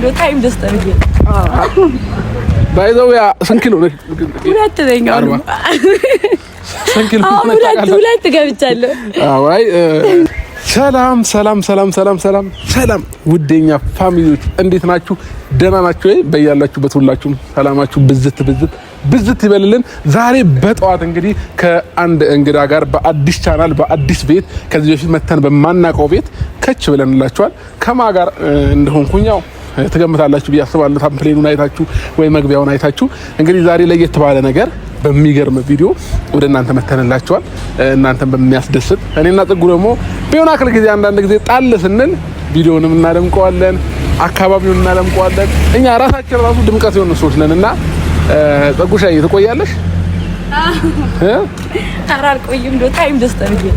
ndo time just abye by the way ስንኪሎ ነው ሁለተኛው ነው ስንኪሎ ነው ሁለት ገብቻለሁ አይ ሰላም ውዴኛ ፋሚሊዎች እንዴት ናችሁ? ደህና ናችሁ ወይ? በያላችሁበት ሁላችሁም ሰላማችሁ ብዝት ይበልልን። ዛሬ በጠዋት እንግዲህ ከአንድ እንግዳ ጋር በአዲስ ቻናል በአዲስ ቤት ከዚህ በፊት መተን በማናቀው ቤት ከች ብለንላችኋል። ከማ ጋር እንደሆንኩኝ ያው ተገምታላችሁ ብዬ አስባለሁ። ታምፕሌኑን አይታችሁ ወይ መግቢያውን አይታችሁ እንግዲህ ዛሬ ለየት ባለ ነገር በሚገርም ቪዲዮ ወደ እናንተ መተንላችኋል። እናንተን በሚያስደስት እኔና ጽጉ ደግሞ ቢሆን አክል ጊዜ አንዳንድ ጊዜ ጣል ስንል ቪዲዮንም እናደምቀዋለን፣ አካባቢውን እናደምቀዋለን። እኛ ራሳችን ራሱ ድምቀት የሆነ ሰዎች ነንና ጽጉሻዬ ትቆያለሽ? አራር ቆይም ዶ ታይም ደስ ተብዬ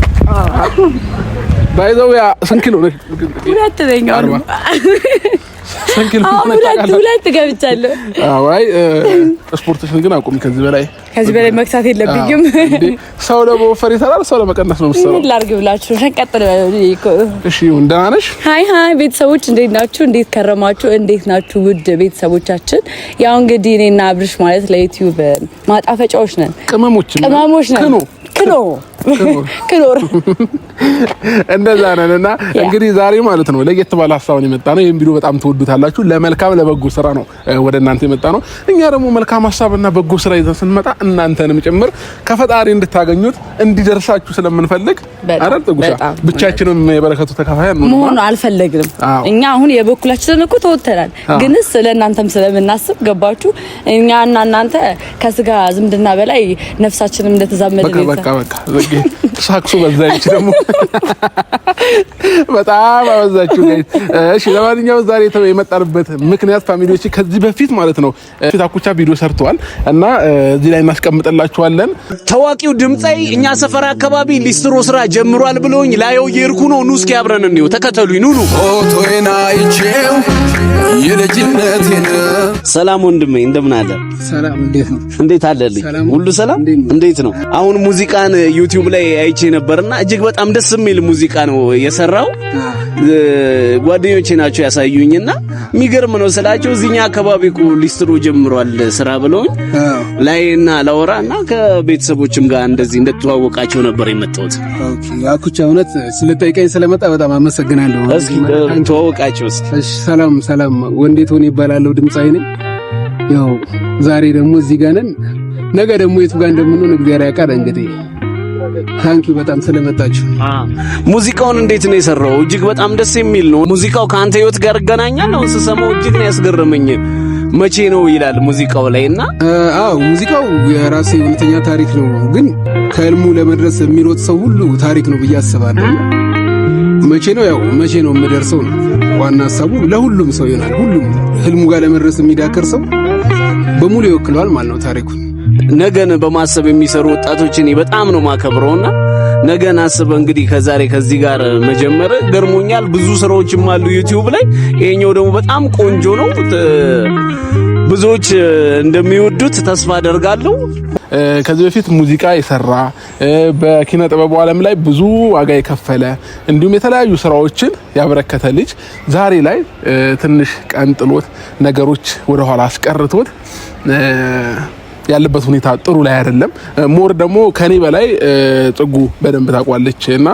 ባይዘው ያ ስንኪሎ ነው ሁለተኛው ነው ስንኪሎ ነው ሁለት ገብቻለሁ አይ ስፖርትሽን ግን አቁም። ከዚህ በላይ መክሳት የለብኝም። ሰው ለመወፈር ይሰራል፣ ሰው ለመቀነስ ነው የምትሰራው። ምን ላድርግ ብላችሁ ተቀጥለ እኮ። እሺ ደህና ነሽ? ሃይ ቤተሰቦች እንዴት ናችሁ? እንዴት ከረማችሁ? እንዴት ናችሁ ውድ ቤተሰቦቻችን? ያው እንግዲህ እኔና አብርሽ ማለት ለዩቲዩብ ማጣፈጫዎች ነን፣ ቅመሞች ነን። ክኖር እንደዛ ነንና እንግዲህ ዛሬ ማለት ነው ለየት ባለ ሀሳብ ነው የመጣ ነው። ይሄን ቪዲዮ በጣም ተወዱታላችሁ። ለመልካም ለበጎ ስራ ነው ወደ እናንተ የመጣ ነው። እኛ ደግሞ መልካም ሀሳብና በጎ ስራ ይዘን ስንመጣ እናንተንም ጭምር ከፈጣሪ እንድታገኙት እንዲደርሳችሁ ስለምንፈልግ አይደል ጥጉሻ? ብቻችንም የበረከቱ ተካፋይ ነው መሆን አልፈለግንም። እኛ አሁን የበኩላችንን እኮ ተወተናል፣ ግንስ ስለእናንተም ስለምናስብ ገባችሁ? እኛና እናንተ ከስጋ ዝምድና በላይ ነፍሳችንም እንደተዛመደ ነው። በቃ ሳክሱ በዛች ደግሞ በጣም አበዛችሁ ጋይስ። እሺ ለማንኛውም ዛሬ የመጣንበት ምክንያት ፋሚሊዎች ከዚህ በፊት ማለት ነው አኩቻ ቪዲዮ ሰርተዋል እና እዚህ ላይ እናስቀምጥላችኋለን። ታዋቂው ድምጻይ እኛ ሰፈር አካባቢ ሊስትሮ ስራ ጀምሯል ብሎኝ ላየው የርኩ ነው። ኑ እስኪ አብረን እንየው፣ ተከተሉኝ። ኑ ኦቶይና ይቼው የልጅነቴን። ሰላም ወንድሜ እንደምን አለ? ሰላም እንዴት አለልኝ? ሁሉ ሰላም እንዴት ነው? አሁን ሙዚቃን ዩቲዩብ ላይ አይቼ ነበርና እጅግ በጣም ደስ የሚል ሙዚቃ ነው የሰራው። ጓደኞቼ ናቸው ያሳዩኝና የሚገርም ነው ስላቸው እዚህኛ አካባቢ እኮ ሊስትሮ ጀምሯል ስራ ብለውኝ ላይና ላወራና ከቤተሰቦችም ጋር እንደዚህ እንደተዋወቃቸው ነበር የመጣሁት። ኦኬ አኩቻ እውነት ስለጠይቀኝ ስለመጣ በጣም አመሰግናለሁ። እስኪ ተዋወቃቸው እስኪ። እሺ ሰላም ወንዴት ሆነ ይባላል፣ ድምጻይ ነኝ። ያው ዛሬ ደግሞ እዚህ ጋር ነን፣ ነገ ደግሞ የቱ ጋር እንደምንሆን እግዚአብሔር ያውቃል። እንግዲህ ታንኪ በጣም ስለመጣችሁ። ሙዚቃውን እንዴት ነው የሰራው? እጅግ በጣም ደስ የሚል ነው ሙዚቃው። ከአንተ ህይወት ጋር ገናኛለሁ ስሰማው እጅግ ነው ያስገረመኝ። መቼ ነው ይላል ሙዚቃው ላይና? ሙዚቃው የራሴ እውነተኛ ታሪክ ነው፣ ግን ከህልሙ ለመድረስ የሚሮጥ ሰው ሁሉ ታሪክ ነው ብዬ አስባለሁ። መቼ ነው የምደርሰው ነው ዋና ሐሳቡ። ለሁሉም ሰው ይሆናል። ሁሉም ህልሙ ጋር ለመድረስ የሚዳከር ሰው በሙሉ ይወክለዋል ማለት ነው ታሪኩን። ነገን በማሰብ የሚሰሩ ወጣቶችን በጣም ነው ማከብረውና ነገን አስበ እንግዲህ ከዚህ ጋር መጀመር ገርሞኛል። ብዙ ስራዎችም አሉ ዩቲዩብ ላይ፣ ይሄኛው ደግሞ በጣም ቆንጆ ነው። ብዙዎች እንደሚወዱት ተስፋ አደርጋለሁ። ከዚህ በፊት ሙዚቃ የሰራ በኪነ ጥበቡ ዓለም ላይ ብዙ ዋጋ የከፈለ እንዲሁም የተለያዩ ስራዎችን ያበረከተ ልጅ ዛሬ ላይ ትንሽ ቀንጥሎት ነገሮች ወደ ኋላ አስቀርቶት ያለበት ሁኔታ ጥሩ ላይ አይደለም። ሞር ደግሞ ከኔ በላይ ጽጉ በደንብ ታቋለች እና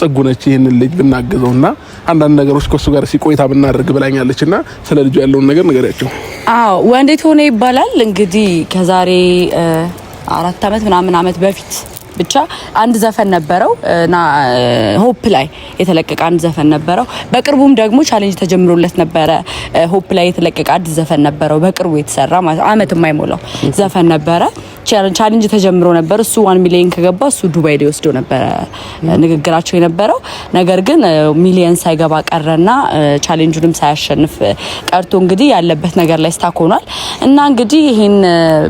ጽጉ ነች ይሄንን ልጅ ብናገዘውና አንዳንድ ነገሮች ከሱ ጋር ሲቆይታ ብናደርግ ብላኛለችና ስለ ልጁ ያለውን ነገር ንገሪያቸው። ወንዴት ሆነ ይባላል እንግዲህ ከዛሬ 4 ዓመት በፊት ብቻ አንድ ዘፈን ነበረው እና ሆፕ ላይ የተለቀቀ አንድ ዘፈን ነበረው። በቅርቡም ደግሞ ቻሌንጅ ተጀምሮለት ነበረ። ሆፕ ላይ የተለቀቀ አዲስ ዘፈን ነበረው በቅርቡ የተሰራ ማለት አመት የማይሞላው ዘፈን ነበረ። ቻሌንጅ ተጀምሮ ነበር። እሱ 1 ሚሊዮን ከገባ እሱ ዱባይ ላይ ወስዶ ነበረ ንግግራቸው የነበረው። ነገር ግን ሚሊዮን ሳይገባ ቀረና ቻሌንጁንም ሳያሸንፍ ቀርቶ እንግዲህ ያለበት ነገር ላይ ስታክ ሆኗል እና እንግዲህ ይሄን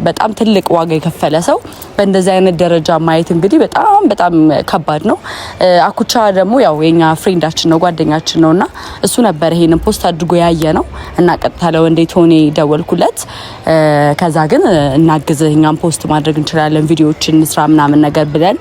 በጣም ትልቅ ዋጋ የከፈለ ሰው በእንደዚህ አይነት ደረጃ ማየት እንግዲህ በጣም ከባድ ነው። አኩቻ ደግሞ ያው የኛ ፍሬንዳችን ነው ጓደኛችን ነውና እሱ ነበር ይሄንን ፖስት አድርጎ ያየ ነው እና ቀጥታ ለወንዴት ሆኔ ደወልኩለት። ከዛ ግን እናግዝህ እኛም ፖስት ማድረግ እንችላለን ቪዲዮዎችን ስራ ምናምን ነገር ብለን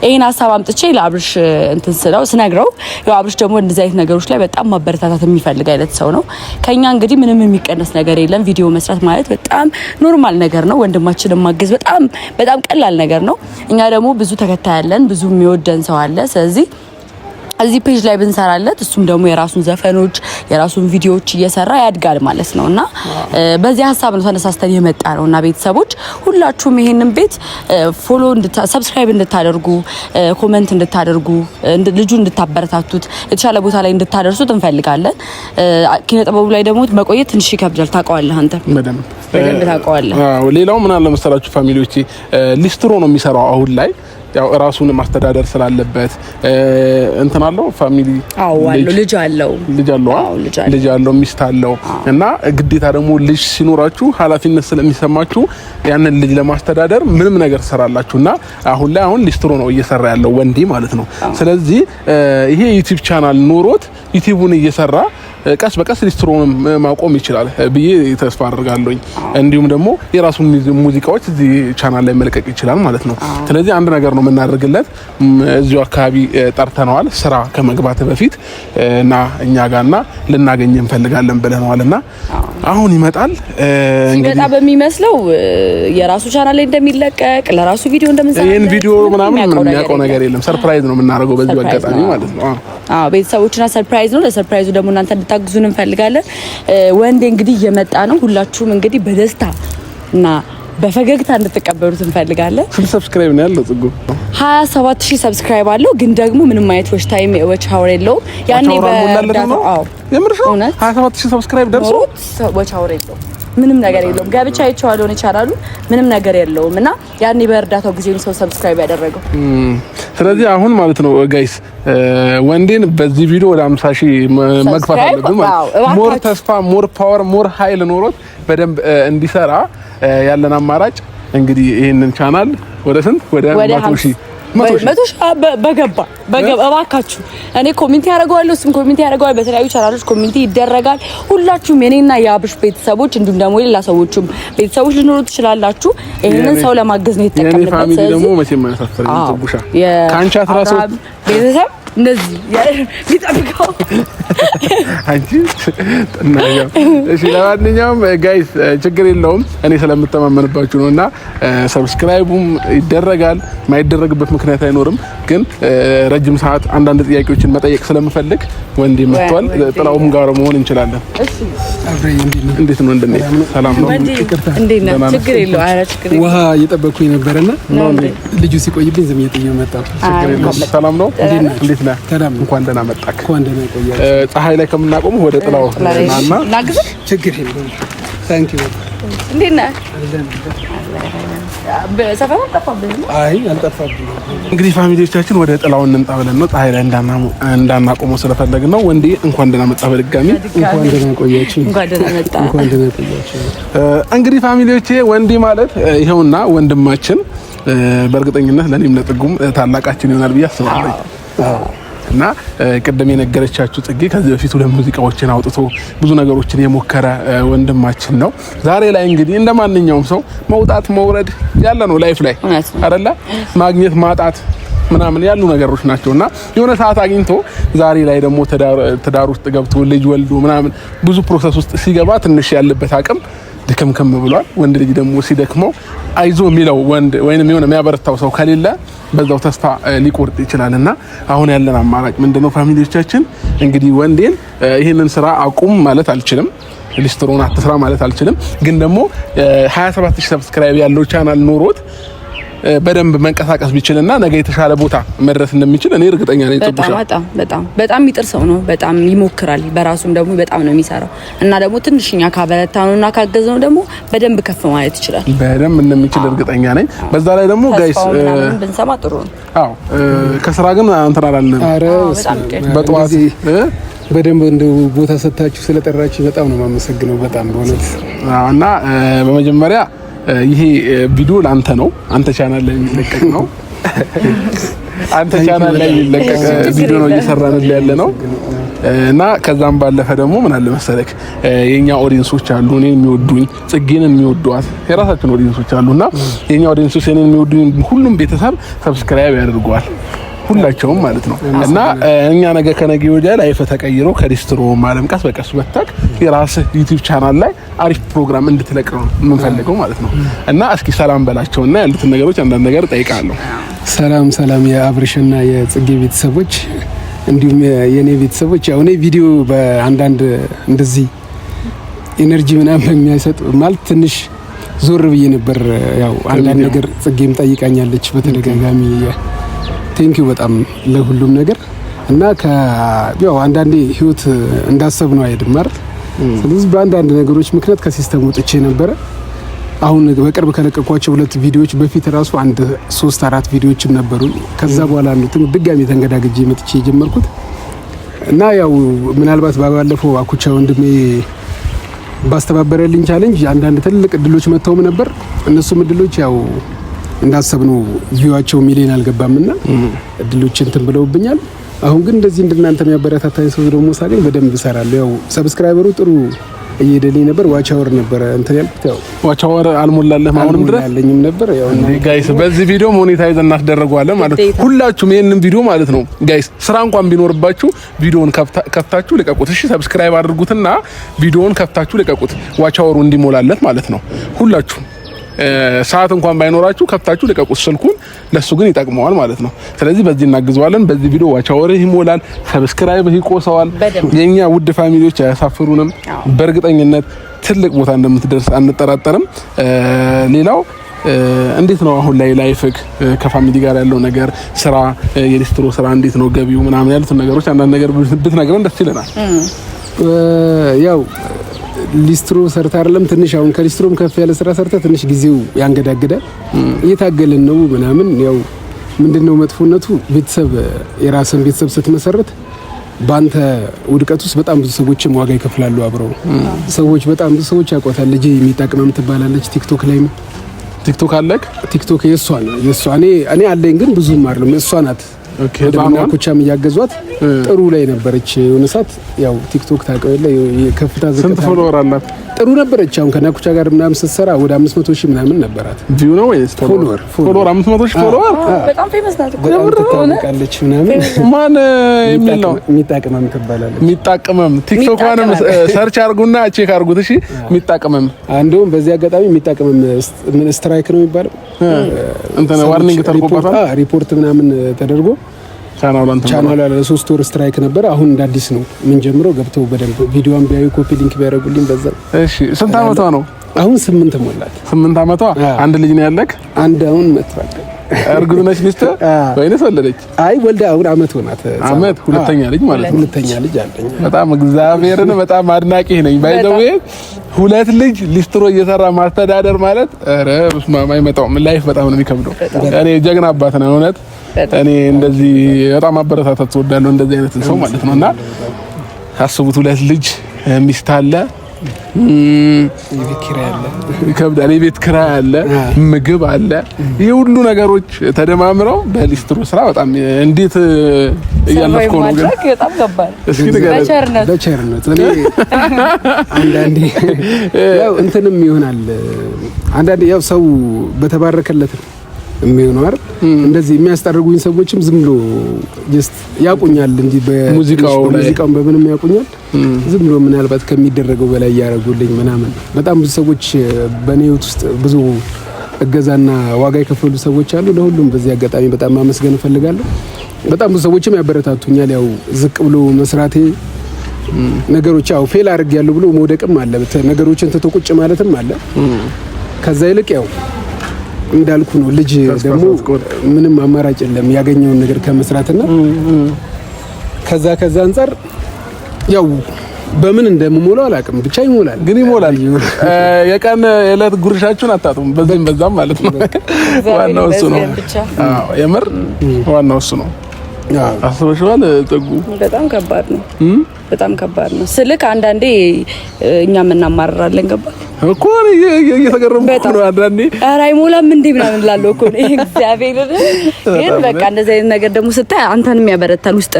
ይሄን ሀሳብ አምጥቼ ለአብርሽ እንትን ስነግረው ያው አብርሽ ደግሞ እንደዚህ አይነት ነገሮች ላይ በጣም ማበረታታት የሚፈልግ አይነት ሰው ነው። ከኛ እንግዲህ ምንም የሚቀነስ ነገር የለም። ቪዲዮ መስራት ማለት በጣም ኖርማል ነገር ነው። ወንድማችንን ማገዝ በጣም በጣም ቀላል ነገር ነው። እኛ ደግሞ ብዙ ተከታይ ያለን ብዙ የሚወደን ሰው አለ። ስለዚህ እዚህ ፔጅ ላይ ብንሰራለት እሱም ደግሞ የራሱን ዘፈኖች የራሱን ቪዲዮዎች እየሰራ ያድጋል ማለት ነውና በዚህ ሀሳብ ነው ተነሳስተን የመጣ ነውና ቤተሰቦች ሁላችሁም ይሄንን ቤት ፎሎ ሰብስክራይብ እንድታደርጉ ኮሜንት እንድታደርጉ ልጁ እንድታበረታቱት የተሻለ ቦታ ላይ እንድታደርሱት እንፈልጋለን። ኪነ ጥበቡ ላይ ደግሞ መቆየት ትንሽ ይከብዳል። ታውቀዋለህ አንተ በደንብ ታውቀዋለህ። ሌላው ምን አለ መሰላችሁ ፋሚሊዎቼ ሊስትሮ ነው የሚሰራው አሁን ላይ ያው ራሱን ማስተዳደር ስላለበት እንትን አለው ፋሚሊ ልጅ አለው ሚስት አለው እና ግዴታ ደግሞ ልጅ ሲኖራችሁ ኃላፊነት ስለሚሰማችሁ ያንን ልጅ ለማስተዳደር ምንም ነገር ሰራላችሁና አሁን ሊስትሮ ነው እየሰራ ያለው ወንዲ ማለት ነው። ስለዚህ ይሄ ዩቲዩብ ቻናል ኖሮት ዩቲዩቡን እየሰራ ቀስ በቀስ ሊስትሮን ማቆም ይችላል ብዬ ተስፋ አደርጋለሁ። እንዲሁም ደግሞ የራሱን ሙዚቃዎች እዚህ ቻናል ላይ መልቀቅ ይችላል ማለት ነው። ስለዚህ አንድ ነገር ነው የምናደርግለት እዚሁ አካባቢ ጠርተነዋል ስራ ከመግባት በፊት እና እኛ ጋርና ልናገኝ እንፈልጋለን ብለናልና አሁን ይመጣል። እንግዲህ በጣም በሚመስለው የራሱ ቻናል ላይ እንደሚለቀቅ ለራሱ ቪዲዮ እንደምንሰራ ይሄን ቪዲዮ ምናምን የሚያውቀው ነገር የለም። ሰርፕራይዝ ነው የምናደርገው በዚህ አጋጣሚ ማለት ነው። ቤተሰቦችና ሰርፕራይዝ ነው። ለሰርፕራይዙ ደግሞ እናንተ እንድታግዙን እንፈልጋለን። ወንዴ እንግዲህ እየመጣ ነው። ሁላችሁም እንግዲህ በደስታ እና በፈገግታ እንድትቀበሉት እንፈልጋለን። ስንት ሰብስክራይብ ነው ያለው? ጽጉ 27000 ሰብስክራይብ አለው። ግን ደግሞ ምንም አይነት ዎች ሀወር የለውም። ያኔ በእርዳታው የምርሽው 27000 ሰብስክራይብ ደርሶ ዎች ሀወር የለውም። ምንም ነገር የለውም። ጋብቻ አይቻለሁ ነው ይቻላል። ምንም ነገር የለውም እና ያኔ በእርዳታው ጊዜ ነው ሰብስክራይብ ያደረገው። ስለዚህ አሁን ማለት ነው ጋይስ ወንዴን በዚህ ቪዲዮ ወደ 50000 መግፋት አለብን ማለት ሞር ተስፋ ሞር ፓወር ሞር ኃይል ኖሮት በደንብ እንዲሰራ ያለን አማራጭ እንግዲህ ይሄንን ቻናል ወደ ስንት ወደ 100000 በገባ እባካችሁ እኔ ኮሜንት ያደርገዋለሁ እሱም ኮሜንት ያደርገዋል። በተለያዩ ቻናሎች ኮሜንት ይደረጋል። ሁላችሁም የኔና የአብርሽ ቤተሰቦች እንዲሁም ደግሞ ሌላ ሰዎችም ቤተሰቦች ሊኖሩ ትችላላችሁ። ይሄንን ሰው ለማገዝ ነው የተጠቀምንበት። ፋሚሊ ደግሞ መቼም አይሳፈርም። ጽቡሻ ካንቻ ትራሱ ቤተሰብ እንደዚህ ሊጠብቀው አንቺ ጥናያው። እሺ ለማንኛውም ጋይስ ችግር የለውም እኔ ስለምተማመንባችሁ ነውና ሰብስክራይቡም ይደረጋል። ማይደረግበት ምክንያት አይኖርም። ግን ረጅም ሰዓት አንዳንድ ጥያቄዎችን መጠየቅ ስለምፈልግ ወንዴ መጥቷል። ጥላውም ጋር መሆን እንችላለን። እሺ አብረኝ እንዴት ነው? ሰላም ነው? እንዴት ነው? ችግር የለውም። አረ ችግር የለውም። ውሃ እየጠበቅኩኝ ነበርና ልጁ ሲቆይብኝ ዝም እየጠየሁ መጣሁ። ችግር የለውም። ሰላም ነው? እንዴት ነህ? ሰላም። እንኳን ደህና መጣክ። እንኳን ደህና ቆያችሁ። ፀሐይ ላይ ከምናቆም ወደ ጥላው ናና ላግዝህ። ችግር የለውም። ታንክ ዩ። እንዴት ነህ? በሰፈሩ ጠፋብኝ። አይ አልጠፋብኝ። እንግዲህ ፋሚሊዎቻችን ወደ ጥላው እንምጣ ብለን ነው ፀሐይ ላይ እንዳናቆመው ስለፈለግን ነው። ወንዴ እንኳን ደህና መጣ በድጋሚ። እንኳን ደህና ቆያችሁ። እንኳን ደህና መጣ። እንኳን ደህና ቆያችሁ። እንግዲህ ፋሚሊዎቼ ወንዴ ማለት ይሄውና ወንድማችን በእርግጠኝነት ለኔም ለጥጉም ታላቃችን ይሆናል ብዬ አስባለሁ። እና ቅድም የነገረቻችሁ ጽጌ ከዚህ በፊት ሁለት ሙዚቃዎችን አውጥቶ ብዙ ነገሮችን የሞከረ ወንድማችን ነው። ዛሬ ላይ እንግዲህ እንደማንኛውም ሰው መውጣት መውረድ ያለ ነው ላይፍ ላይ አይደለ? ማግኘት ማጣት ምናምን ያሉ ነገሮች ናቸውና የሆነ ሰዓት አግኝቶ ዛሬ ላይ ደግሞ ትዳር ውስጥ ገብቶ ልጅ ወልዶ ምናምን ብዙ ፕሮሰስ ውስጥ ሲገባ ትንሽ ያለበት አቅም ድክምክም ብሏል። ወንድ ልጅ ደግሞ ሲደክመው አይዞ የሚለው ወንድ ወይንም የሆነ የሚያበረታው ሰው ከሌለ በዛው ተስፋ ሊቆርጥ ይችላልና አሁን ያለን አማራጭ ምንድነው? ፋሚሊዎቻችን እንግዲህ ወንዴን ይሄንን ስራ አቁም ማለት አልችልም፣ ሊስትሮን አትስራ ማለት አልችልም። ግን ደግሞ 27000 ሰብስክራይብ ያለው ቻናል ኖሮት በደንብ መንቀሳቀስ ቢችልና ነገ የተሻለ ቦታ መድረስ እንደሚችል እኔ እርግጠኛ ነኝ። በጣም የሚጥር ሰው ነው። በጣም ይሞክራል። በራሱም ደግሞ በጣም ነው የሚሰራው እና ደግሞ ትንሽኛ ካበረታነውና ካገዝነው ደግሞ በደንብ ከፍ ማለት ይችላል። በደንብ እንደሚችል እርግጠኛ ነኝ። በዛ ላይ ደግሞ ጋይስ ብንሰማ ጥሩ ነው። አዎ ከስራ ግን እንትን አላልንም። በጠዋት በደንብ እንደው ቦታ ሰጣችሁ ስለጠራችሁ በጣም ነው የማመሰግነው። በጣም በእውነት እና በመጀመሪያ ይሄ ቪዲዮ ላንተ ነው። አንተ ቻናል ላይ የሚለቀቅ ነው። አንተ ቻናል ላይ የሚለቀቅ ቪዲዮ ነው እየሰራንልህ ያለ ነው። እና ከዛም ባለፈ ደግሞ ምን አለ መሰለክ የኛ ኦዲየንሶች አሉ እኔን የሚወዱኝ ጽጌን የሚወዷት የራሳችን ኦዲየንሶች አሉና የኛ ኦዲየንሶች እኔን የሚወዱኝ ሁሉም ቤተሰብ ሰብስክራይብ ያደርጓል ሁላቸውም ማለት ነው እና እኛ ነገ ከነገ ወዲያ ላይፍ ተቀይሮ ከሊስትሮ ማለም ቀስ በቀስ ወጣክ የራስህ ዩቲዩብ ቻናል ላይ አሪፍ ፕሮግራም እንድትለቅ ነው የምንፈልገው ማለት ነው እና እስኪ ሰላም በላቸውና ያሉትን ነገሮች አንዳንድ ነገር ጠይቃለሁ። ሰላም የአብርሽና የጽጌ ቤተሰቦች እንዲሁም የኔ ቤተሰቦች ያው እኔ ቪዲዮ በአንዳንድ እንደዚህ ኢነርጂ ምናምን የሚያሰጥ ማለት ትንሽ ዞር ብዬ ነበር ያው አንዳንድ ነገር ጽጌም ጠይቃኛለች በተደጋጋሚ ቴንኪው በጣም ለሁሉም ነገር እና ያው አንዳንዴ ህይወት እንዳሰብነው አይደለም አይደል ስለዚህ በአንዳንድ ነገሮች ምክንያት ከሲስተም ወጥቼ ነበር አሁን በቅርብ ከለቀኳቸው 2 ቪዲዮዎች በፊት ራሱ 3-4 ቪዲዮዎችም ነበሩ ከዛ በኋላ ነው ድጋሚ ተንገዳግጄ መጥቼ የጀመርኩት እና ያው ምናልባት ባለፈው አኩቻ ወንድሜ ባስተባበረልኝ ቻሌንጅ አንዳንድ ትልቅ እድሎች መተውም ነበር እነሱም እድሎች ያው እንዳሰብነው ቪዋቸው ሚሊዮን አልገባምና እድሎችን እንትን ብለውብኛል አሁን ግን እንደዚህ እንደናንተ የሚያበረታታኝ ሰው ደግሞ ሳገኝ በደንብ እሰራለሁ ያው ሰብስክራይበሩ ጥሩ እየደለኝ ነበር ዋች አወር ነበር እንትን ያልኩት ያው ዋች አወር አልሞላለህም አሁንም ድረስ ያለኝም ነበር ያው ጋይስ በዚህ ቪዲዮ ሞኔታይዝ እናስደርገዋለን ማለት ሁላችሁም ይሄንን ቪዲዮ ማለት ነው ጋይስ ስራ እንኳን ቢኖርባችሁ ቪዲዮውን ከፍታችሁ ልቀቁት እሺ ሰብስክራይብ አድርጉትና ቪዲዮውን ከፍታችሁ ልቀቁት ዋች አወሩ እንዲሞላለት ማለት ነው ሁላችሁ ሰዓት እንኳን ባይኖራችሁ ከፍታችሁ ልቀቁት ስልኩን ለሱ ግን ይጠቅመዋል ማለት ነው ስለዚህ በዚህ እናግዘዋለን በዚህ ቪዲዮ ዋች አወር ይሞላል ሰብስክራይብ ይቆሰዋል የኛ ውድ ፋሚሊዎች አያሳፍሩንም በእርግጠኝነት ትልቅ ቦታ እንደምትደርስ አንጠራጠርም ሌላው እንዴት ነው አሁን ላይ ላይፍክ ከፋሚሊ ጋር ያለው ነገር ስራ የሊስትሮ ስራ እንዴት ነው ገቢው ምናምን ያሉት ነገሮች አንዳንድ ነገር ብትነግረን ደስ ይለናል ያው ሊስትሮ ሰርታ አይደለም ትንሽ አሁን ከሊስትሮም ከፍ ያለ ስራ ሰርታ ትንሽ ጊዜው ያንገዳግዳል እየታገልን ነው ምናምን ያው ምንድነው መጥፎነቱ ቤተሰብ የራስን ቤተሰብ ስትመሰርት ባንተ ውድቀት ውስጥ በጣም ብዙ ሰዎችም ዋጋ ይከፍላሉ አብረው ሰዎች በጣም ብዙ ሰዎች ያውቋታል ልጄ የሚጣቀመም ትባላለች ቲክቶክ ላይ ቲክቶክ አለክ ቲክቶክ የሷ እኔ አለኝ ግን ብዙም አይደለም እሷ ናት ኦኬ ባናኩቻም ያገዟት ጥሩ ላይ ነበረች የሆነ ሰዓት ያው ቲክቶክ ታቀበለ የከፍታ ዘቀታ ስንት ፎሎወር አላት ጥሩ ነበረች አሁን ከናኩቻ ጋር ምናምን ስትሰራ ወደ 500,000 ምናምን ነበራት ቪው ነው ወይስ ፎሎወር 500,000 ፎሎወር በጣም ፌመስ ናት እኮ ታውቃለች ምናምን ማን የሚል ነው የሚጣቀመም ትባላለች የሚጣቀመም ቲክቶክዋንም ሰርች አድርጉና ቼክ አድርጉት እሺ የሚጣቀመም አንዱም በዚህ አጋጣሚ የሚጣቀመም ምን ስትራይክ ነው የሚባለው እንተ ዋርኒንግ ተርቆባታል ሪፖርት ምናምን ተደርጎ ቻናሉ ላይ ለ3 ወር ስትራይክ ነበር አሁን እንደ አዲስ ነው ምን ጀምሮ ገብተው በደንብ ቪዲዮን ቢያዩ ኮፒ ሊንክ ቢያደርጉልኝ በዛ እሺ ስንት አመቷ ነው አሁን 8 ሞላት 8 አመቷ አንድ ልጅ ነው ያለክ አንድ አሁን መጥቷል እርጉዝ ነች ሚስት ወይንስ ወለደች አይ ወልዳ አሁን አመት ሆናት አመት ሁለተኛ ልጅ ማለት ነው ሁለተኛ ልጅ አለኝ በጣም እግዚአብሔርን በጣም አድናቂ ነኝ ባይዘው ሁለት ልጅ ሊስትሮ እየሰራ ማስተዳደር ማለት ኧረ በስማማ አይመጣውም ላይፍ በጣም ነው የሚከብደው እኔ ጀግና አባት ነው እውነት እኔ እንደዚህ በጣም አበረታታት ተወዳለሁ እንደዚህ አይነት ሰው ማለት ነውና አስቡት ሁለት ልጅ ሚስት አለ የቤት ኪራይ አለ ምግብ አለ የሁሉ ነገሮች ተደማምረው በሊስትሮ ስራ በጣም እንዴት እያለፍኩ ነው ግን በጣም ከባድ እስኪ ንገረኝ በቸርነት እኔ አንዳንዴ ያው እንትንም ይሆናል አንዳንዴ ያው ሰው በተባረከለት የሚሆነው አይደል እንደዚህ የሚያስጠርጉኝ ሰዎችም ዝም ብሎ ጀስት ያቁኛል እንጂ በሙዚቃው በምንም ያቁኛል ዝም ብሎ ምናልባት ከሚደረገው በላይ ያረጉልኝ ምናምን በጣም ብዙ ሰዎች በኔ ህይወት ውስጥ ብዙ እገዛና ዋጋ የከፈሉ ሰዎች አሉ ለሁሉም በዚህ አጋጣሚ በጣም ማመስገን እፈልጋለሁ በጣም ብዙ ሰዎችም ያበረታቱኛል ያው ዝቅ ብሎ መስራቴ ነገሮች ያው ፌል አድርጌያለሁ ብሎ መውደቅም አለ ነገሮችን ተቶ ቁጭ ማለትም አለ ከዛ ይልቅ ያው እንዳልኩ ነው ልጅ ደግሞ ምንም አማራጭ የለም ያገኘውን ነገር ከመስራትና ከዛ አንፃር ያው በምን እንደምሞላው አላውቅም ብቻ ይሞላል ግን ይሞላል የቀን የዕለት ጉርሻችሁን አታጡም በዛም ማለት ነው ዋናው እሱ ነው አዎ የምር ዋናው እሱ ነው አስበሽዋል ጥጉ በጣም ከባድ ነው ስልክ አንዳንዴ እኛም እናማራራለን ገባ እኮ እየተገረምኩ ነው አንዳንዴ። ኧረ አይሞላም እንዴ ምናምን እላለሁ እኮ እግዚአብሔር። ግን በቃ እንደዚህ አይነት ነገር ደግሞ ስታይ አንተንም ያበረታል። ውስጥ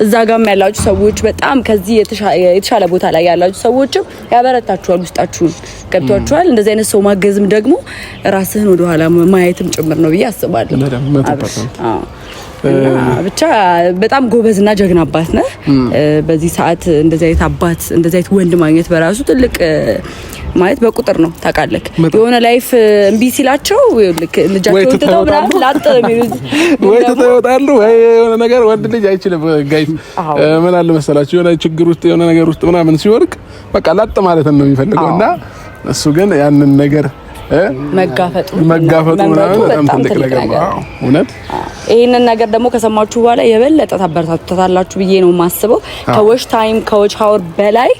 እዛ ጋርም ያላችሁ ሰዎች በጣም ከዚህ የተሻለ ቦታ ላይ ያላችሁ ሰዎችም ያበረታችኋል። ውስጣችሁን ገብቷችኋል። እንደዚህ አይነት ሰው ማገዝም ደግሞ ራስህን ወደ ኋላ ማየትም ጭምር ነው ብዬ አስባለሁ። ብቻ በጣም ጎበዝና ጀግና አባት ነህ። በዚህ ሰዓት እንደዚህ አይነት አባት እንደዚህ አይነት ወንድ ማግኘት በራሱ ትልቅ ማለት በቁጥር ነው ታውቃለህ። የሆነ ላይፍ እምቢ ሲላቸው ልጃቸውን ትተው ምናምን ላጥ የሚሉት ወይ ተወጣሉ ወይ የሆነ ነገር ወንድ ልጅ አይችልም። ጋይስ ምን አለ መሰላችሁ የሆነ ችግር ውስጥ የሆነ ነገር ውስጥ ምናምን ሲወርቅ በቃ ላጥ ማለት ነው የሚፈልገውና እሱ ግን ያንን ነገር መጋፈጡ ምናምን በጣም ትልቅ ነገር ነው እውነት። ይሄንን ነገር ደግሞ ከሰማችሁ በኋላ የበለጠ ታበረታታላችሁ ብዬ ነው የማስበው። ከዎች ታይም ከዎች ሀወር በላይ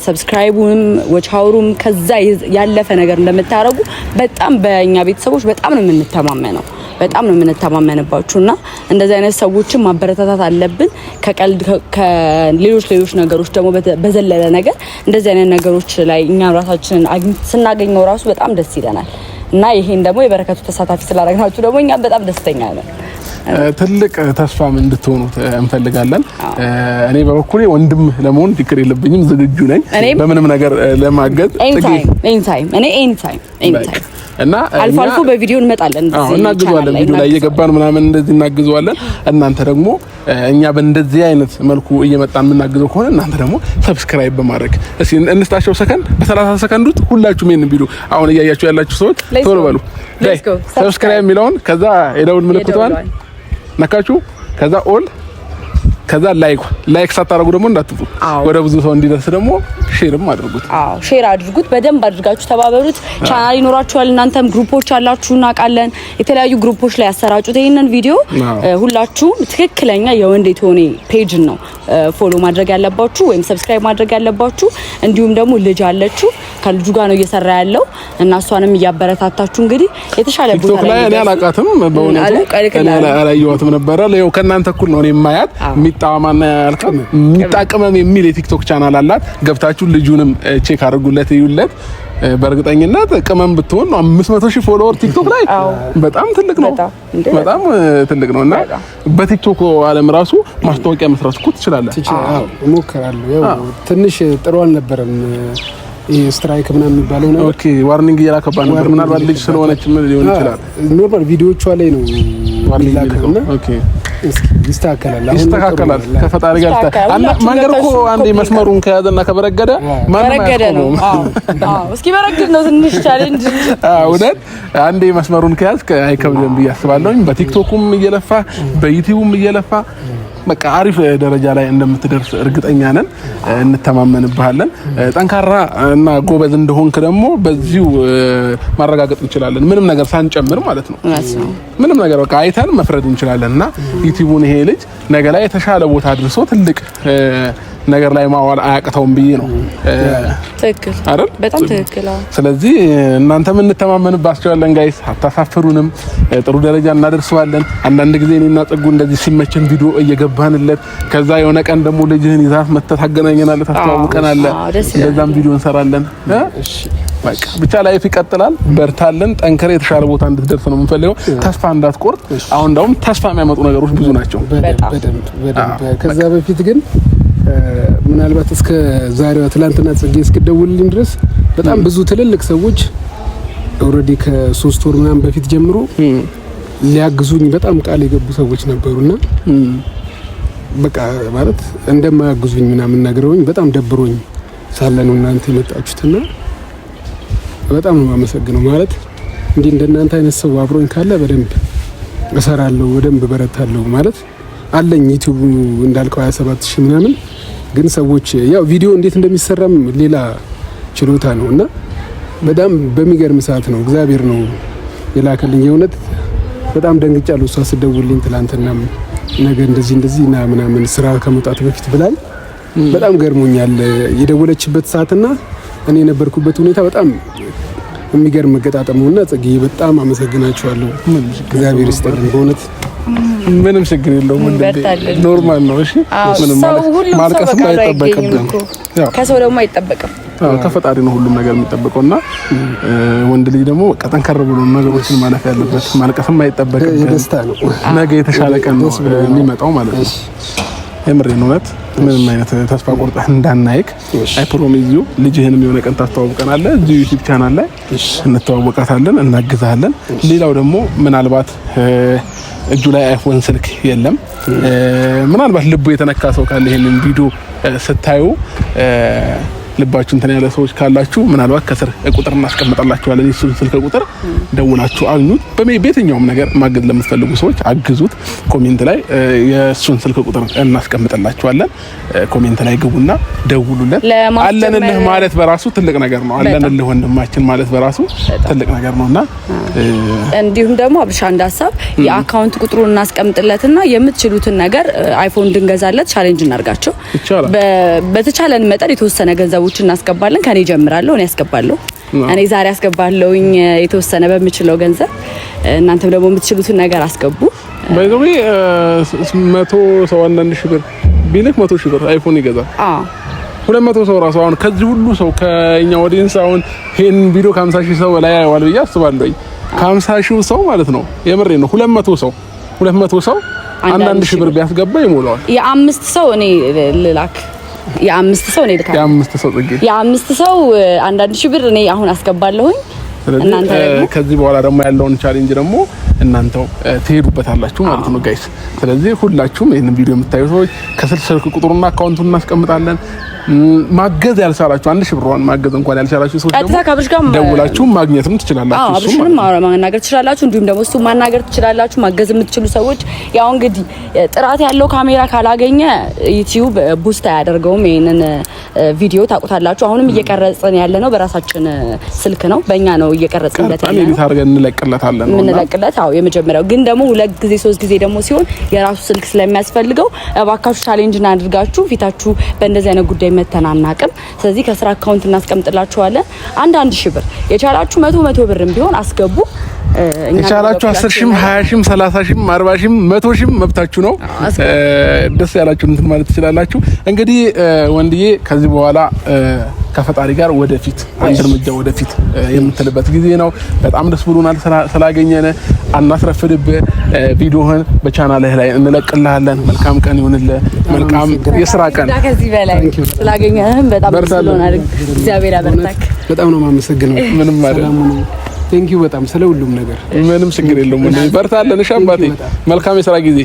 ሰብስክራይቡንም ዎች ሀወሩም ከዛ ያለፈ ነገር እንደምታረጉ በጣም በእኛ ቤተሰቦች በጣም ነው የምንተማመነው። በጣም ነው የምንተማመንባችሁና እንደዚህ አይነት ሰዎችን ማበረታታት አለብን። ከቀልድ ከሌሎች ነገሮች ደግሞ በዘለለ ነገር እንደዚህ አይነት ነገሮች ላይ እኛ ራሳችንን ስናገኘው ራሱ በጣም ደስ ይለናል እና ይሄን ደግሞ የበረከቱ ተሳታፊ ስላደረግናችሁ ደግሞ እኛ በጣም ደስተኛ ነን። ትልቅ ተስፋም እንድትሆኑ እንፈልጋለን። እኔ በበኩሌ ወንድም ለመሆን ችግር የለብኝም፣ ዝግጁ ነኝ በምንም ነገር ለማገዝ። ኤኒታይም እና አልፎ በቪዲዮ እንመጣለን እናግዘዋለን። ቪዲዮ ላይ እየገባን ምናምን እንደዚህ እናግዘዋለን። እናንተ ደግሞ እኛ በእንደዚህ አይነት መልኩ እየመጣን የምናግዘው ከሆነ እናንተ ደግሞ ሰብስክራይብ በማድረግ እስኪ እንስጣቸው ሰከንድ በ30 ሰከንድ ውስጥ ሁላችሁም ይሄን ቪዲዮ አሁን እያያችሁ ያላችሁ ሰዎች ቶሎ በሉ ሰብስክራይብ የሚለውን ከዛ የደውል ምልክቷን ነካችሁ ከዛ ኦል ከዛ ላይክ ሳታረጉ ደግሞ እንዳትጡ። ወደ ብዙ ሰው እንዲደርስ ደግሞ ሼርም አድርጉት። ሼር አድርጉት። በደንብ አድርጋችሁ ተባበሩት። ቻናል ይኖራችኋል፣ እናንተም ግሩፖች አላችሁ እናውቃለን። የተለያዩ ግሩፖች ላይ ያሰራጩት ይሄንን ቪዲዮ ሁላችሁም ትክክለኛ የወንዴት ሆኔ ፔጅ ነው ፎሎ ማድረግ ያለባችሁ ወይም ሰብስክራይብ ማድረግ ያለባችሁ። እንዲሁም ደግሞ ልጅ አለችሁ ከልጁ ጋር ነው እየሰራ ያለው እና እሷንም እያበረታታችሁ እንግዲህ የተሻለ ቦታ ላይ እኔ አላውቃትም በእውነቱ እኔ አላየኋትም ነበረ። ለየው ከእናንተ እኩል ነው እኔ የማያት ሚጣማና ያልከም ሚጣቀመም የሚል የቲክቶክ ቻናል አላት። ገብታችሁ ልጁንም ቼክ አድርጉለት ይዩለት። በእርግጠኝነት ቅመም ብትሆን 500,000 ፎሎወር ቲክቶክ ላይ በጣም ትልቅ ነው፣ በጣም ትልቅ ነውና በቲክቶክ ዓለም ራሱ ማስታወቂያ መስራት እኮ ትችላለህ። አዎ እሞክራለሁ። ያው ትንሽ ጥሩ አልነበረም ይሄ ስትራይክ ምናምን የሚባለው ነው። ኦኬ ዋርኒንግ እየላከባን ነበር። ምናልባት ልጅ ስለሆነች ምን ሊሆን ይችላል። ኖርማል ቪዲዮዎቿ ላይ ነው ዋርኒንግ ላከውና ኦኬ ይስተካከላል። ከፈጣሪ ጋር አላ መንገድ እኮ አንዴ መስመሩን ከያዘና ከበረገደ ነው። እስኪ በረግድ ነው ትንሽ ቻሌንጅ። እውነት አንዴ መስመሩን ከያዝ አይከብድም ብዬ አስባለሁ። በቲክቶኩም እየለፋ በዩቲዩብም እየለፋ በቃ አሪፍ ደረጃ ላይ እንደምትደርስ እርግጠኛ ነን፣ እንተማመንብሃለን። ጠንካራ እና ጎበዝ እንደሆንክ ደግሞ በዚሁ ማረጋገጥ እንችላለን፣ ምንም ነገር ሳንጨምር ማለት ነው። ምንም ነገር በቃ አይተን መፍረድ እንችላለንና ዩቲዩብን ይሄ ልጅ ነገ ላይ የተሻለ ቦታ አድርሶ ትልቅ ነገር ላይ ማዋል አያቅተውም ብዬ ነው። ትክክል አይደል? በጣም ትክክል። ስለዚህ እናንተም እንተማመንባችኋለን ጋይስ፣ አታሳፍሩንም፣ ጥሩ ደረጃ እናደርሰዋለን። አንዳንድ ጊዜ እኔና ጽጉ እንደዚህ ሲመቸን ቪዲዮ እየገባንለት ከዛ የሆነ ቀን ደግሞ ልጅህን ይዛት መተህ ታገናኘናለህ፣ ታስተዋውቀናለህ፣ እንደዛም ቪዲዮ እንሰራለን። እሺ በቃ ብቻ ላይፍ ይቀጥላል። በርታለን፣ ጠንከረ የተሻለ ቦታ እንድትደርስ ነው የምንፈልገው። ተስፋ እንዳትቆርጥ። አሁን ደግሞ ተስፋ የሚያመጡ ነገሮች ብዙ ናቸው። በደንብ ከዛ በፊት ግን ምናልባት እስከ ዛሬዋ ትላንትና ጽጌ እስክደውልልኝ ድረስ በጣም ብዙ ትልልቅ ሰዎች ኦልሬዲ ከ3 ወር ምናምን በፊት ጀምሮ ሊያግዙኝ በጣም ቃል የገቡ ሰዎች ነበሩና በቃ ማለት እንደማያግዙኝ ምናምን ነግረውኝ በጣም ደብሮኝ ሳለ ነው እናንተ የመጣችሁትና በጣም ነው የማመሰግነው። ማለት እንዴ እንደናንተ አይነት ሰው አብሮኝ ካለ በደንብ እሰራለሁ፣ በደንብ በረታለሁ። ማለት አለኝ ዩቲዩብ እንዳልከው 27000 ምናምን፣ ግን ሰዎች ያው ቪዲዮ እንዴት እንደሚሰራም ሌላ ችሎታ ነውና በጣም በሚገርም ሰዓት ነው እግዚአብሔር ነው የላከልኝ። የእውነት በጣም ደንግጫለሁ። እሷ ስደውልልኝ ትላንትና ነገ እንደዚህ ና ምናምን ስራ ከመውጣት በፊት ብላኝ በጣም ገርሞኛል። የደወለችበት ሰዓትና እኔ የነበርኩበት ሁኔታ በጣም የሚገርም መገጣጠም ነውና ጽጌ በጣም አመሰግናችኋለሁ። እግዚአብሔር ይስጥልኝ በእውነት ምንም ችግር የለውም። ኖርማል ነው። እሺ ምንም ማለት ማልቀስ አይጠበቅም። ከሰው ደግሞ አይጠበቅም። ከፈጣሪ ነው ሁሉም ነገር የሚጠበቀውና ወንድ ልጅ ደግሞ ጠንከር ብሎ ነገሮችን ማለፍ ያለበት ማልቀስም አይጠበቅም። ደስታ ነው። ነገ የተሻለ ቀን ነው የሚመጣው ማለት ነው። የምሬን እውነት ምንም አይነት ተስፋ ቆርጠህ እንዳናይክ አይ ፕሮሚዝ ዩ ልጅህንም የሆነ ቀን ታስተዋውቀናለህ። እዚህ ዩቲዩብ ቻናል ላይ እንተዋወቃታለን፣ እናግዛለን። ሌላው ደግሞ ምናልባት እጁ ላይ አይፎን ስልክ የለም፣ ምናልባት ልቡ የተነካ ሰው ካለ ይሄንን ቪዲዮ ስታዩ ልባችሁ እንትን ያለ ሰዎች ካላችሁ ምናልባት ከስር ቁጥር እናስቀምጣላችኋለን። የሱን ስልክ ቁጥር ደውላችሁ አግኙት። በየትኛውም ነገር ማገዝ ለምትፈልጉ ሰዎች አግዙት። ኮሜንት ላይ የሱን ስልክ ቁጥር እናስቀምጣላችኋለን። ኮሜንት ላይ ግቡና ደውሉለት። አለንልህ ማለት በራሱ ትልቅ ነገር ነው። አለንልህ ወንድማችን ማለት በራሱ ትልቅ ነገር ነውና እንዲሁም ደግሞ አብሻ እንዳሳብ የአካውንት ቁጥሩን እናስቀምጥለትና የምትችሉትን ነገር አይፎን እንድንገዛለት ቻሌንጅ እናርጋቸው። በተቻለን መጠን የተወሰነ ገንዘቦችን እናስገባለን። ከኔ ጀምራለሁ፣ እኔ ያስገባለሁ። እኔ ዛሬ አስገባለሁኝ የተወሰነ በምችለው ገንዘብ። እናንተም ደግሞ የምትችሉትን ነገር አስገቡ። ባይዘው 100 ሰው አንዳንድ ሺህ ብር ቢልክ 100 ሺህ ብር አይፎን ይገዛል። 200 ሰው ራሱ አሁን ከዚህ ሁሉ ሰው ከኛ ኦዲየንስ አሁን ይሄን ቪዲዮ ከ50 ሺህ ሰው ላይ ያዋል ብዬ አስባለሁ። ከ50 ሺህ ሰው ማለት ነው የምሬ ነው 200 ሰው አንዳንድ ሺህ ብር ቢያስገባ ይሞላዋል። የአምስት ሰው እኔ ልላክ የአምስት ሰው እኔ ልካለሁ። የአምስት ሰው አንዳንድ ሺህ ብር እኔ አሁን አስገባለሁኝ። እናንተ ከዚህ በኋላ ደግሞ ያለውን ቻሌንጅ ደግሞ እናንተው ትሄዱበታላችሁ ማለት ነው ጋይስ። ስለዚህ ሁላችሁም ይሄንን ቪዲዮ የምታዩ ሰዎች ከስልክ ቁጥሩና አካውንቱን እናስቀምጣለን። ማገዝ ያልቻላችሁ 1000 ብሯን ማገዝ እንኳን ያልቻላችሁ ሰዎች ደግሞ ደውላችሁ ማግኘትም ትችላላችሁ። እሱም ማናገር ትችላላችሁ። እንዲሁም ደግሞ እሱ ማናገር ትችላላችሁ። ማገዝ የምትችሉ ሰዎች ያው እንግዲህ ጥራት ያለው ካሜራ ካላገኘ ዩቲዩብ ቡስት አያደርገውም። ይሄንን ቪዲዮ ታውቁታላችሁ። አሁንም እየቀረጽን ያለ ነው በራሳችን ስልክ ነው፣ በእኛ ነው እየቀረጽንበት ያለ ነው። እንዴት አድርገን እንለቅለታለን ነው እንለቅለት። አዎ የመጀመሪያው ግን ደግሞ 2 ጊዜ 3 ጊዜ ደግሞ ሲሆን የራሱ ስልክ ስለሚያስፈልገው እባካችሁ ቻሌንጅ እናድርጋችሁ። ፊታችሁ በእንደዚህ አይነት ጉዳይ መተናናቅም። ስለዚህ ከስራ አካውንት እናስቀምጥላችኋለን። አንዳንድ ሺህ ብር የቻላችሁ 100 ብርም ቢሆን አስገቡ። የቻላችሁ 10 ሺህም 20 ሺህም 30 ሺህም 40 ሺህም 100 ሺህም መብታችሁ ነው። ደስ ያላችሁ እንትን ማለት ትችላላችሁ። እንግዲህ ወንድዬ ከዚህ በኋላ ከፈጣሪ ጋር ወደፊት አንድ እርምጃ ወደፊት የምትልበት ጊዜ ነው። በጣም ደስ ብሎናል ስላገኘነ። አናስረፍድብህ። ቪዲዮህን በቻናልህ ላይ እንለቅልሃለን። መልካም ቀን ይሁንልህ። መልካም የስራ ቀን። ከዚህ በላይ ስላገኘህም በጣም ደስ ብሎናል። እግዚአብሔር ያበርታክ። በጣም ነው የማመሰግነው። ምንም አይደለም። ቴንኪው በጣም ስለ ሁሉም ነገር። ምንም ችግር የለውም። በርታለን። እሺ አባቴ፣ መልካም የስራ ጊዜ።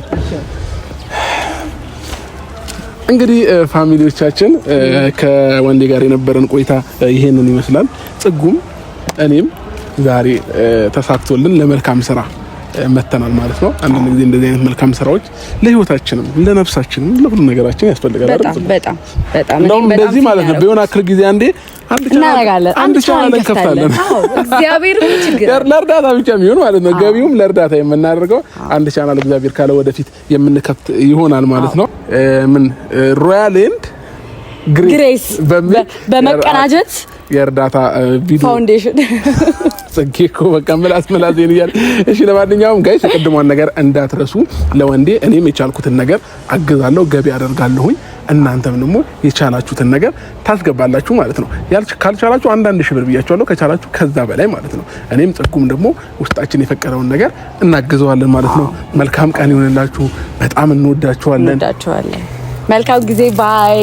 እንግዲህ ፋሚሊዎቻችን ከወንዴ ጋር የነበረን ቆይታ ይሄንን ይመስላል። ጽጉም እኔም ዛሬ ተሳክቶልን ለመልካም ስራ መተናል ማለት ነው። አንዳንድ ጊዜ እንደዚህ አይነት መልካም ስራዎች ለህይወታችንም ለነፍሳችንም ለሁሉ ነገራችን ያስፈልጋል አይደል? በጣም እንደውም እንደዚህ ማለት ነው። በሆነ አክል ጊዜ አንድ ቻናል እንከፍታለን። አዎ እግዚአብሔር ችግር ለእርዳታ ብቻ የሚሆን ማለት ነው። ገቢውም ለእርዳታ የምናደርገው አንድ ቻናል እግዚአብሔር ካለ ወደፊት የምንከፍት ይሆናል ማለት ነው። ምን ሮያል ኤንድ ግሬስ በመቀናጀት የእርዳታ ቪዲዮ ፋውንዴሽን ጽጌኮ በቃ ምላስ ይያል። እሺ ለማንኛውም ጋይስ የቀድሞውን ነገር እንዳትረሱ። ለወንዴ እኔም የቻልኩትን ነገር አግዛለሁ፣ ገቢ አደርጋለሁኝ። እናንተም ደግሞ የቻላችሁትን ነገር ታስገባላችሁ ማለት ነው። ካልቻላችሁ አንዳንድ ሺህ ብር ብያችኋለሁ፣ ከቻላችሁ ከዛ በላይ ማለት ነው። እኔም ጽጉም ደግሞ ውስጣችን የፈቀደውን ነገር እናግዘዋለን ማለት ነው። መልካም ቀን ይሁንላችሁ። በጣም እንወዳችኋለን። መልካም ጊዜ። ባይ